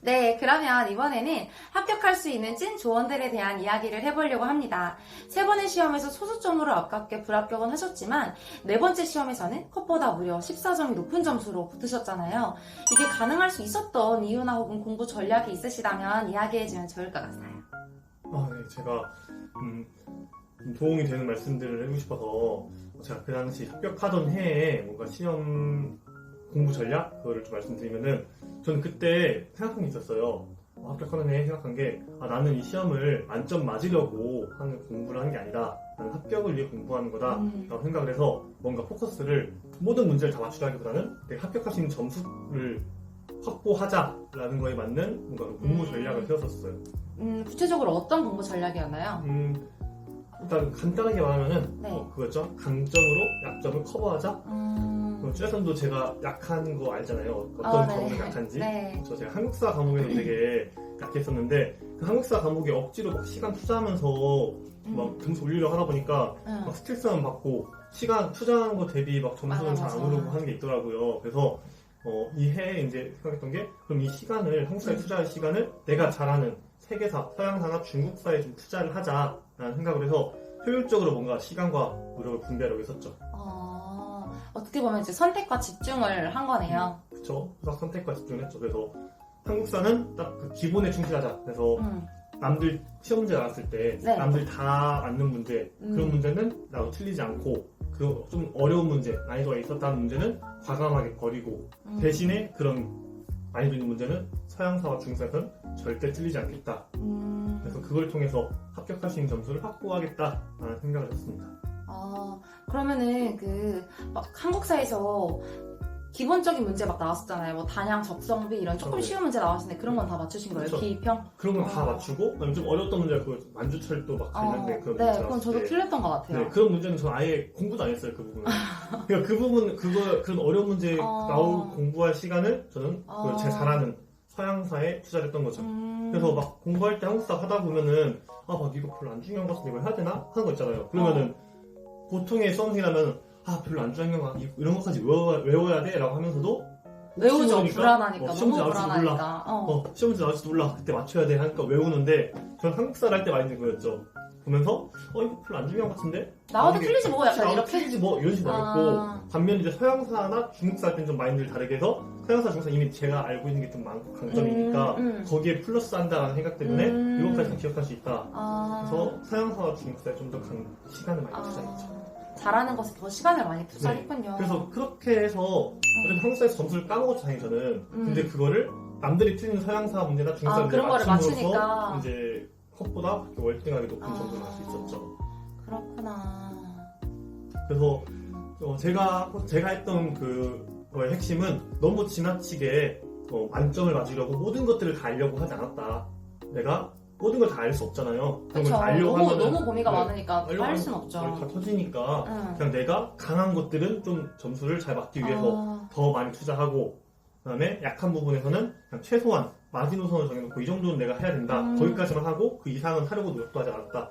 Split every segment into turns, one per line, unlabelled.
네, 그러면 이번에는 합격할 수 있는 찐 조언들에 대한 이야기를 해보려고 합니다. 세 번의 시험에서 소수점으로 아깝게 불합격은 하셨지만 네 번째 시험에서는 컷보다 무려 14점이 높은 점수로 붙으셨잖아요. 이게 가능할 수 있었던 이유나 혹은 공부 전략이 있으시다면 이야기해주면 좋을 것 같아요.
네, 제가 도움이 되는 말씀들을 해주고 싶어서 제가 그 당시 합격하던 해에 뭔가 시험 공부 전략 그거를 좀 말씀드리면은 저는 그때 생각한 게 있었어요. 합격하는 해에 생각한 게 나는 이 시험을 만점 맞으려고 하는 공부를 하는 게 아니다. 나는 합격을 위해 공부하는 거다라고 생각을 해서 뭔가 포커스를 모든 문제를 다 맞추자기보다는 내가 합격할 수 있는 점수를 확보하자라는 거에 맞는 뭔가 공부 전략을 세웠었어요.
구체적으로 어떤 공부 전략이었나요?
일단 간단하게 말하면은
네.
그거죠. 강점으로 약점을 커버하자. 쭈야선도 제가 약한 거 알잖아요. 어떤
네.
과목이 약한지.
네.
제가 한국사 과목에서 되게 약했었는데 그 한국사 과목에 억지로 막 시간 투자하면서 막 점수 올리려고 하다 보니까 막 스트레스만 받고 시간 투자하는 거 대비 막 점수는 잘 안 오르고 하는 게 있더라고요. 그래서 이 해에 이제 생각했던 게 그럼 이 시간을 한국사에 투자할 시간을 내가 잘하는 세계사, 서양사나 중국사에 좀 투자를 하자라는 생각을 해서 효율적으로 뭔가 시간과 노력을 분배하려고 했었죠.
어떻게 보면 이제 선택과 집중을 한 거네요.
그쵸. 딱 선택과 집중을 했죠. 그래서 한국사는 딱 그 기본에 충실하자. 그래서 남들 시험 문제 나왔을 때
네.
남들 다 맞는 문제 그런 문제는 나도 틀리지 않고 그 좀 어려운 문제 난이도가 있었다는 문제는 과감하게 버리고 대신에 그런 난이도 있는 문제는 서양사와 중국사에서는 절대 틀리지 않겠다. 그래서 그걸 통해서 합격할 수 있는 점수를 확보하겠다라는 생각을 했습니다.
그러면은 막 한국사에서 기본적인 문제 막 나왔었잖아요. 뭐 단양, 적성비 이런 조금 쉬운 문제 나왔는데 그런 건 다 맞추신 거예요?
그쵸.
기평?
그런 건 다 맞추고 좀 어려웠던 문제가 그 만주철도 막 관련된 그런 문제
네,
나왔을
그건 저도
때
틀렸던 것 같아요.
네, 그런 문제는 저는 아예 공부도 안 했어요, 그 부분은. 그러니까 그 부분, 그런 어려운 문제 나올 공부할 시간을 저는 제 잘하는 서양사에 투자를 했던 거죠. 그래서 막 공부할 때 한국사 하다 보면은, 막 이거 별로 안 중요한 것 같은데 이거 해야 되나? 하는 거 있잖아요. 그러면은 보통의 수험생이라면, 별로 안 중요한 거, 이런 것까지 외워야 돼? 라고 하면서도
외우죠. 불안하니까.
시험 문제
너무
나올지도
불안하니까.
시험 문제 나올지도 몰라. 그때 맞춰야 돼. 하니까 외우는데, 저는 한국사를 할 때 많이 든 거였죠. 보면서 이거 별로 안 중요한 것 같은데
나와도 틀리지 뭐 약간 이렇게
틀리지 뭐 이런 식으로 했고 반면 이제 서양사나 중국사 할 때는 좀 마인드를 다르게 해서 서양사 중국사 이미 제가 알고 있는 게 좀 많고 강점이니까 거기에 플러스 한다라는 생각 때문에 이것까지 다 기억할 수 있다. 그래서 서양사와 중국사에 좀 더 시간을 많이 투자했죠.
잘하는 것에 더 시간을 많이 투자했군요.
네. 그래서 그렇게 해서 어차피 한국사에서 점수를 까먹었죠 당연히 저는. 근데 그거를 남들이 틀린 서양사 문제나 중국사 문제
그런 거를
맞춤으로써
맞추니까
이제 컷보다 월등하게 높은 점수를 할 수 있었죠.
그렇구나.
그래서 제가 했던 그거의 핵심은 너무 지나치게 만점을 맞으려고 모든 것들을 다 알려고 하지 않았다. 내가 모든 걸 다 알 수 없잖아요. 그런 걸 다 알려고 하면
너무 범위가 많으니까 다 할 수는 없죠.
다 터지니까 그냥 내가 강한 것들은 좀 점수를 잘 맞기 위해서 더 많이 투자하고 그다음에 약한 부분에서는 그냥 최소한 마지노선을 정해놓고 이 정도는 내가 해야 된다. 거기까지만 하고 그 이상은 하려고 노력도 하지 않았다.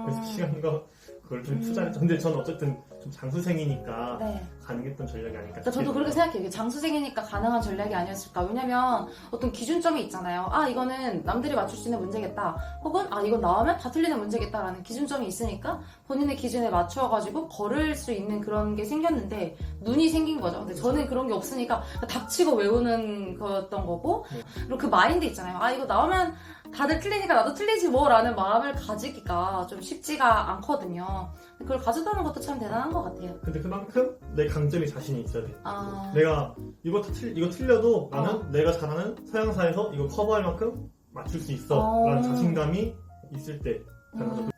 그래서 시간과 그걸 좀 투자했죠. 근데 저는 어쨌든 좀 장수생이니까 가능했던 전략이 아닐까.
그러니까 저도 그렇게 생각해요. 이게 장수생이니까 가능한 전략이 아니었을까. 왜냐면 어떤 기준점이 있잖아요. 이거는 남들이 맞출 수 있는 문제겠다. 혹은 이건 나오면 다 틀리는 문제겠다라는 기준점이 있으니까 본인의 기준에 맞춰가지고 걸을 수 있는 그런 게 생겼는데 눈이 생긴 거죠. 근데 저는 그런 게 없으니까 닥치고 외우는 거였던 거고 그리고 그 마인드 있잖아요. 이거 나오면 다들 틀리니까 나도 틀리지 뭐라는 마음을 가지기가 좀 쉽지가 않거든요. 그걸 가져다는 것도 참 대단한 것 같아요.
근데 그만큼 내 강점이 자신이 있어야 돼. 내가 이거 틀려도 나는 내가 잘하는 서양사에서 이거 커버할 만큼 맞출 수 있어 라는 자신감이 있을 때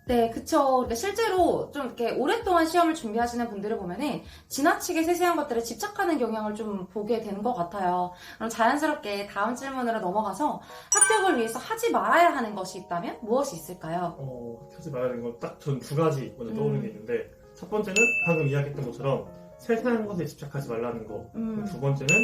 네, 그쵸. 그러니까 실제로 좀 이렇게 오랫동안 시험을 준비하시는 분들을 보면은 지나치게 세세한 것들에 집착하는 경향을 좀 보게 되는 것 같아요. 그럼 자연스럽게 다음 질문으로 넘어가서 합격을 위해서 하지 말아야 하는 것이 있다면 무엇이 있을까요?
하지 말아야 하는 건 딱 전 두 가지 먼저 떠오르는 게 있는데 첫 번째는 방금 이야기했던 것처럼 세세한 것에 집착하지 말라는 거. 두 번째는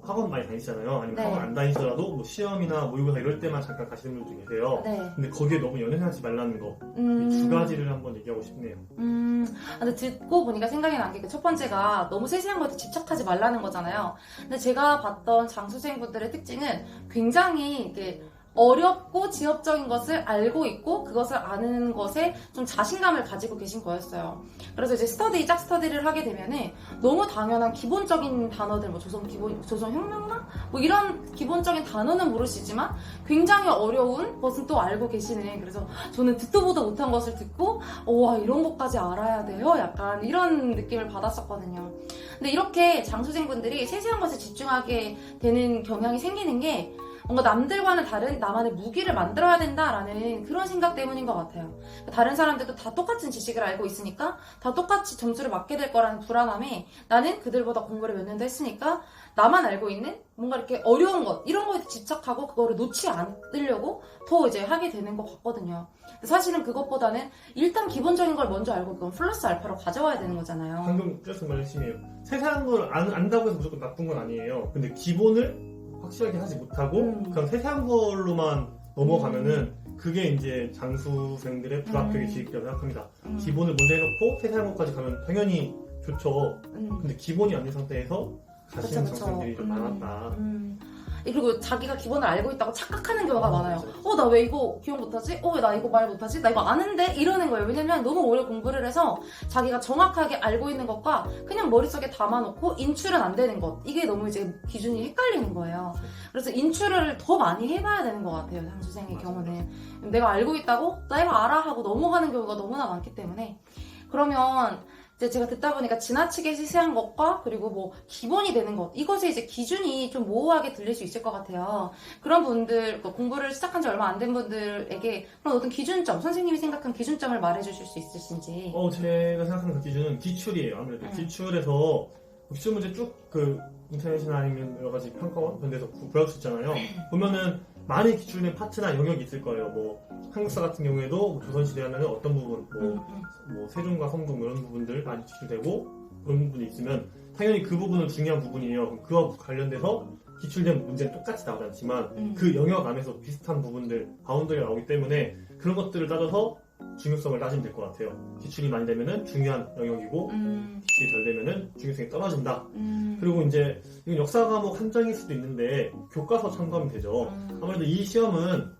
학원 많이 다니시잖아요. 아니면
네.
학원 안 다니시더라도 뭐 시험이나 모의고사 이럴 때만 잠깐 가시는 분도 계세요.
네.
근데 거기에 너무 연연하지 말라는 거. 이 두 가지를 한번 얘기하고 싶네요.
근데 듣고 보니까 생각이 난 게 그 첫 번째가 너무 세세한 것에 집착하지 말라는 거잖아요. 근데 제가 봤던 장수생분들의 특징은 굉장히 이렇게 어렵고 지엽적인 것을 알고 있고 그것을 아는 것에 좀 자신감을 가지고 계신 거였어요. 그래서 이제 짝 스터디를 하게 되면은 너무 당연한 기본적인 단어들, 뭐 조선혁명나? 뭐 이런 기본적인 단어는 모르시지만 굉장히 어려운 것은 또 알고 계시는, 그래서 저는 듣도 보도 못한 것을 듣고, 와, 이런 것까지 알아야 돼요? 약간 이런 느낌을 받았었거든요. 근데 이렇게 장수생분들이 세세한 것에 집중하게 되는 경향이 생기는 게 뭔가 남들과는 다른 나만의 무기를 만들어야 된다라는 그런 생각 때문인 것 같아요. 다른 사람들도 다 똑같은 지식을 알고 있으니까 다 똑같이 점수를 맞게 될 거라는 불안함에 나는 그들보다 공부를 몇 년도 했으니까 나만 알고 있는 뭔가 이렇게 어려운 것, 이런 거에 집착하고 그거를 놓지 않으려고 더 이제 하게 되는 것 같거든요. 사실은 그것보다는 일단 기본적인 걸 먼저 알고 그건 플러스 알파로 가져와야 되는 거잖아요.
방금 플러스 말 열심히 해요. 세세한 걸 안다고 해서 무조건 나쁜 건 아니에요. 근데 기본을 확실하게 하지 못하고 그냥 세세한 걸로만 넘어가면은 그게 이제 장수생들의 불합격의 지식이라고 생각합니다. 기본을 먼저 해놓고 세세한 것까지 가면 당연히 좋죠. 근데 기본이 안 된 상태에서 가시는 장수생들이 좀 많았다.
그리고 자기가 기본을 알고 있다고 착각하는 경우가 많아요.
맞아요.
나 왜 이거 기억 못하지? 왜 나 이거 말 못하지? 나 이거 아는데? 이러는 거예요. 왜냐면 너무 오래 공부를 해서 자기가 정확하게 알고 있는 것과 그냥 머릿속에 담아놓고 인출은 안 되는 것. 이게 너무 이제 기준이 헷갈리는 거예요. 그래서 인출을 더 많이 해봐야 되는 것 같아요. 장수생의 경우는. 내가 알고 있다고? 나 이거 알아? 하고 넘어가는 경우가 너무나 많기 때문에. 그러면 이제 제가 듣다 보니까 지나치게 세세한 것과 그리고 뭐 기본이 되는 것, 이것의 이제 기준이 좀 모호하게 들릴 수 있을 것 같아요. 그런 분들, 공부를 시작한 지 얼마 안 된 분들에게 그런 어떤 기준점, 선생님이 생각한 기준점을 말해주실 수 있으신지.
제가 생각하는 그 기준은 기출이에요. 아무래도 기출에서 기출 문제 쭉 인터넷이나 아니면 여러 가지 평가원 그런 데서 구할 수 있잖아요. 보면은 많이 기출된 파트나 영역이 있을 거예요. 뭐 한국사 같은 경우에도 조선시대 하면은 어떤 부분, 뭐 세종과 성종 이런 부분들 많이 기출되고 그런 부분이 있으면 당연히 그 부분은 중요한 부분이에요. 그와 관련돼서 기출된 문제는 똑같이 나오지 않지만 그 영역 안에서 비슷한 부분들, 바운더리가 나오기 때문에 그런 것들을 따져서 중요성을 따지면 될 것 같아요. 기출이 많이 되면은 중요한 영역이고 기출이 덜 되면은 중요성이 떨어진다. 그리고 이제 이건 역사 과목 한정일 수도 있는데 교과서 참고하면 되죠. 아무래도 이 시험은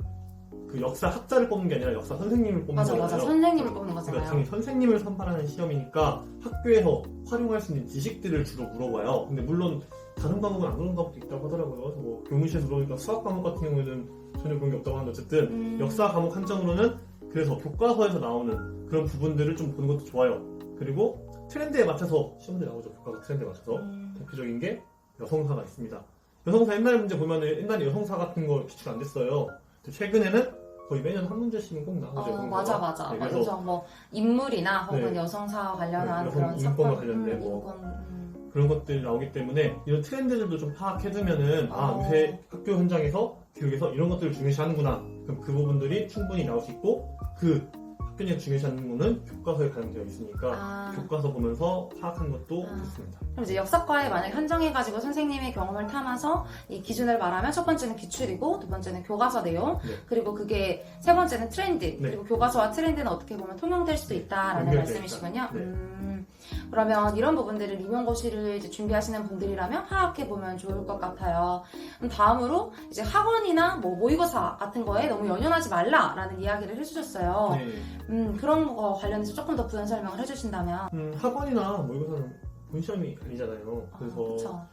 그 역사 학자를 뽑는 게 아니라 역사 선생님을 뽑는 거잖아요.
맞아. 선생님을 뽑는 거잖아요.
그러니까 당연히 선생님을 선발하는 시험이니까 학교에서 활용할 수 있는 지식들을 주로 물어봐요. 근데 물론 다른 과목은 안 그런 과목도 있다고 하더라고요. 뭐 교무실에서 물어보니까 수학 과목 같은 경우에는 전혀 그런 게 없다고 하는데 어쨌든 역사 과목 한정으로는 그래서 교과서에서 나오는 그런 부분들을 좀 보는 것도 좋아요. 그리고 트렌드에 맞춰서 시험들이 나오죠. 교과서 트렌드에 맞춰서. 대표적인 게 여성사가 있습니다. 여성사 옛날 문제 보면은 옛날에 여성사 같은 거 기출 안 됐어요. 최근에는 거의 매년 한 문제씩은 꼭 나오죠.
맞아.
네,
그래서 뭐 인물이나 혹은
네.
여성사와 관련한
여성
그런
인권과
사건,
관련된 그런 것들이 나오기 때문에 이런 트렌드들도 좀 파악해두면은 요새 학교 현장에서 교육에서 이런 것들을 중요시하는구나. 그럼 그 부분들이 충분히 나올 수 있고 그 학교 내에서 중요시하는 부분은 교과서에 반영되어 있으니까 교과서 보면서 파악하는 것도 좋습니다.
그럼 이제 역사과에 만약에 한정해가지고 선생님의 경험을 담아서 이 기준을 말하면 첫 번째는 기출이고 두 번째는 교과서 내용 그리고 그게 세 번째는 트렌드 그리고 교과서와 트렌드는 어떻게 보면 통용될 수도 있다라는 말씀이시군요. 그러면 이런 부분들을 임용고시를 이제 준비하시는 분들이라면 파악해보면 좋을 것 같아요. 그럼 다음으로 이제 학원이나 뭐 모의고사 같은 거에 너무 연연하지 말라라는 이야기를 해주셨어요. 그런 거 관련해서 조금 더 부연 설명을 해주신다면.
학원이나 모의고사는 본 시험이 아니잖아요. 그래서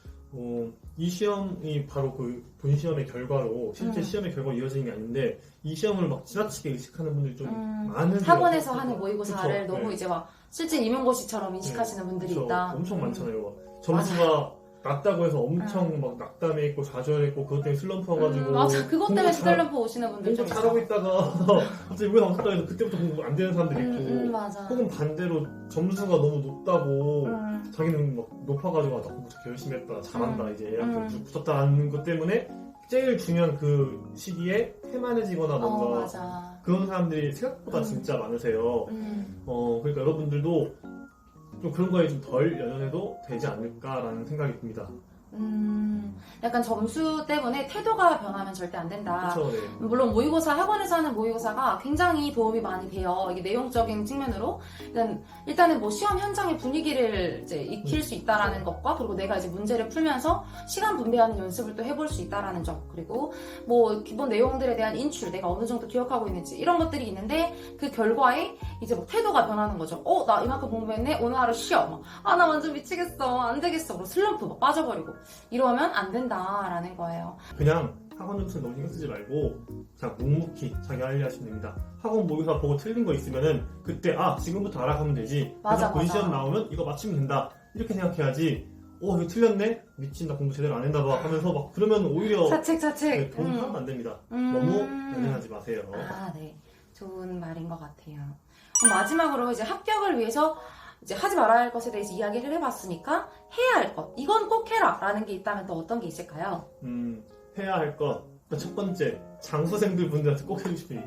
이 시험이 바로 그 본 시험의 결과로 실제 시험의 결과로 이어지는 게 아닌데 이 시험을 막 지나치게 의식하는 분들이 좀 많은
학원에서 하는 모의고사를
그쵸?
너무 이제 막 실제 임용고시처럼 인식하시는 분들이 있다.
엄청 많잖아요. 점수가 낮다고 해서 엄청 막 낙담해 있고 좌절했고 그것 때문에 슬럼프 와가지고
맞아. 그것 때문에 슬럼프 오시는 분들 좀
잘하고 있다가 갑자기 이거 나왔다 해서 그때부터 공부 안 되는 사람들이 있고
맞아.
혹은 반대로 점수가 너무 높다고 자기는 막 높아가지고 나 공부 되게 열심히 했다 잘한다 이제 이렇게 붙었다는 것 때문에 제일 중요한 그 시기에 태만해지거나 뭔가 그런 사람들이 생각보다 진짜 많으세요. 그러니까 여러분들도 좀 그런 거에 좀 덜 연연해도 되지 않을까라는 생각이 듭니다.
약간 점수 때문에 태도가 변하면 절대 안 된다.
그렇죠. 네.
물론 모의고사, 학원에서 하는 모의고사가 굉장히 도움이 많이 돼요. 이게 내용적인 측면으로. 일단은 뭐 시험 현장의 분위기를 이제 익힐 수 있다라는 것과, 그리고 내가 이제 문제를 풀면서 시간 분배하는 연습을 또 해볼 수 있다라는 점, 그리고 뭐 기본 내용들에 대한 인출, 내가 어느 정도 기억하고 있는지, 이런 것들이 있는데, 그 결과에 이제 뭐 태도가 변하는 거죠. 나 이만큼 공부했네? 오늘 하루 쉬어. 나 완전 미치겠어. 안 되겠어. 그리고 슬럼프 막 빠져버리고. 이러면 안 된다라는 거예요.
그냥 학원 점수를 너무 신경 쓰지 말고 그냥 묵묵히 자기 할 일 하시면 됩니다. 학원 모의고사 보고 틀린 거 있으면은 그때 지금부터 알아가면 되지.
맞아,
그래서 본
맞아.
시험 나오면 이거 맞추면 된다. 이렇게 생각해야지. 이거 틀렸네? 미친, 나 공부 제대로 안 했나 봐 하면서 막 그러면 오히려
자책.
네, 도움이 하나도 안 됩니다. 너무 연연하지 마세요.
네. 좋은 말인 것 같아요. 그럼 마지막으로 이제 합격을 위해서 이제 하지 말아야 할 것에 대해서 이야기를 해봤으니까 해야 할 것, 이건 꼭 해라 라는 게 있다면 또 어떤 게 있을까요?
해야 할 것. 첫 번째, 장수생들 분들한테 꼭 해주시기.